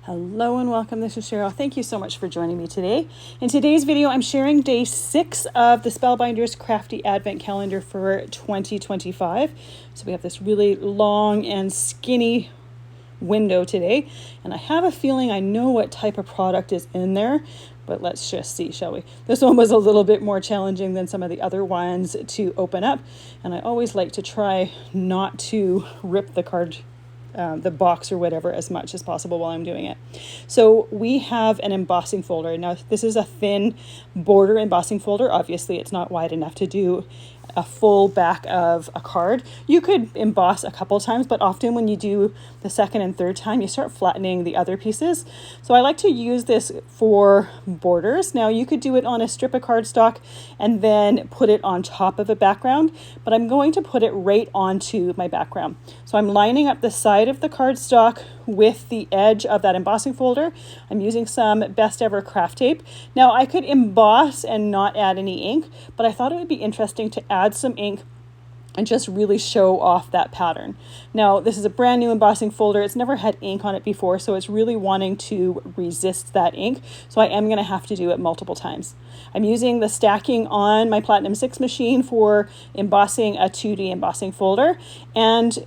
Hello and welcome, this is Cheryl. Thank you so much for joining me today. In today's video, I'm sharing day 6 of the Spellbinders Crafty Advent Calendar for 2025. So we have this really long and skinny window today, and I have a feeling I know what type of product is in there, but let's just see, shall we? This one was a little bit more challenging than some of the other ones to open up, and I always like to try not to rip the card the box or whatever as much as possible while I'm doing it. So we have an embossing folder. Now this is a thin border embossing folder. Obviously it's not wide enough to do a full back of a card. You could emboss a couple times, but often when you do the second and third time, you start flattening the other pieces. So I like to use this for borders. Now you could do it on a strip of cardstock and then put it on top of a background, but I'm going to put it right onto my background. So I'm lining up the side of the cardstock with the edge of that embossing folder. I'm using some Best Ever craft tape. Now I could emboss and not add any ink, but I thought it would be interesting to add some ink and just really show off that pattern. Now this is a brand new embossing folder. It's never had ink on it before, so it's really wanting to resist that ink. So I am gonna have to do it multiple times. I'm using the stacking on my Platinum 6 machine for embossing a 2D embossing folder. And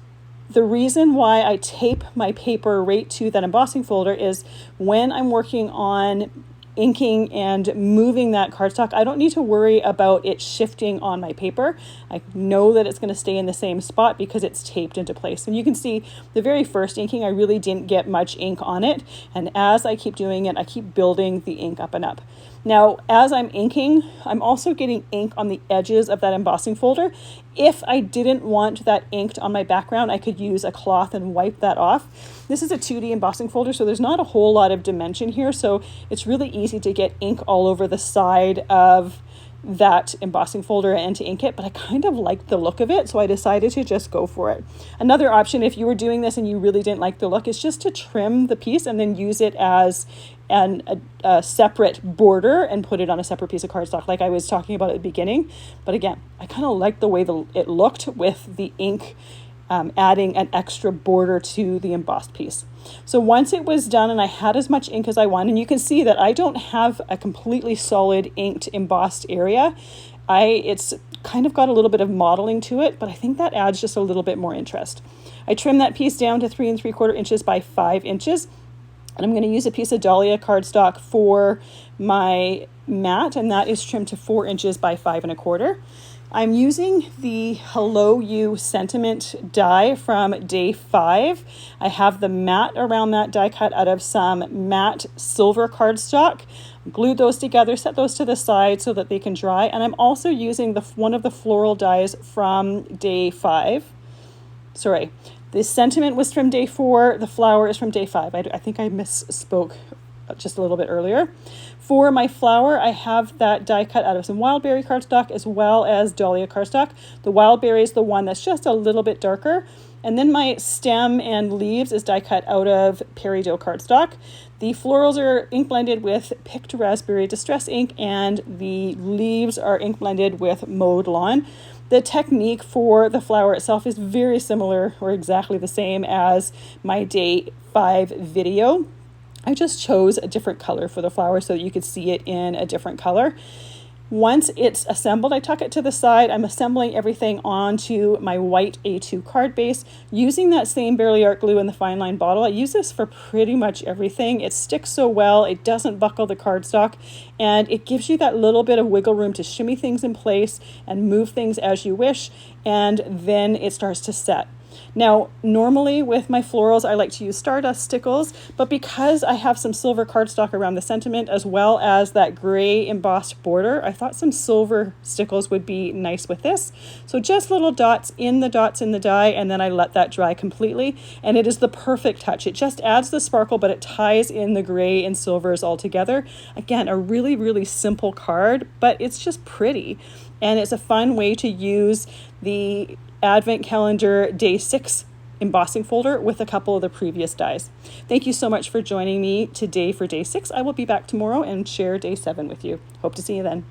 the reason why I tape my paper right to that embossing folder is when I'm working on inking and moving that cardstock, I don't need to worry about it shifting on my paper. I know that it's going to stay in the same spot because it's taped into place. And you can see the very first inking, I really didn't get much ink on it. And as I keep doing it, I keep building the ink up and up. Now, as I'm inking, I'm also getting ink on the edges of that embossing folder. If I didn't want that inked on my background, I could use a cloth and wipe that off. This is a 2D embossing folder, so there's not a whole lot of dimension here, so it's really easy to get ink all over the side of that embossing folder and to ink it, but I kind of liked the look of it, so I decided to just go for it. Another option, if you were doing this and you really didn't like the look, is just to trim the piece and then use it as a separate border and put it on a separate piece of cardstock like I was talking about at the beginning. But again, I kind of liked the way it looked with the ink adding an extra border to the embossed piece. So once it was done and I had as much ink as I wanted, and you can see that I don't have a completely solid inked embossed area. It's kind of got a little bit of modeling to it, but I think that adds just a little bit more interest. I trimmed that piece down to 3 3/4 inches by 5 inches. And I'm going to use a piece of Dahlia cardstock for my mat, and that is trimmed to 4 inches by 5 1/4. I'm using the Hello You sentiment die from day 5. I have the mat around that die cut out of some matte silver cardstock. Glued those together, set those to the side so that they can dry. And I'm also using one of the floral dies from day 5. Sorry. The sentiment was from day 4. The flower is from day 5. I think I misspoke just a little bit earlier. For my flower, I have that die cut out of some wildberry cardstock as well as Dahlia cardstock. The wildberry is the one that's just a little bit darker. And then my stem and leaves is die cut out of peridot cardstock. The florals are ink blended with picked raspberry distress ink, and the leaves are ink blended with mowed lawn. The technique for the flower itself is very similar or exactly the same as my day 5 video. I just chose a different color for the flower so that you could see it in a different color. Once it's assembled, I tuck it to the side. I'm assembling everything onto my white A2 card base using that same Barely Art glue in the fine line bottle. I use this for pretty much everything. It sticks so well, it doesn't buckle the cardstock, and it gives you that little bit of wiggle room to shimmy things in place and move things as you wish, and then it starts to set. Now, normally with my florals, I like to use Stardust stickles, but because I have some silver cardstock around the sentiment as well as that gray embossed border, I thought some silver stickles would be nice with this. So just little dots in the die, and then I let that dry completely, and it is the perfect touch. It just adds the sparkle, but it ties in the gray and silvers all together. Again, a really, really simple card, but it's just pretty, and it's a fun way to use the Advent Calendar Day 6 embossing folder with a couple of the previous dies. Thank you so much for joining me today for Day 6. I will be back tomorrow and share Day 7 with you. Hope to see you then.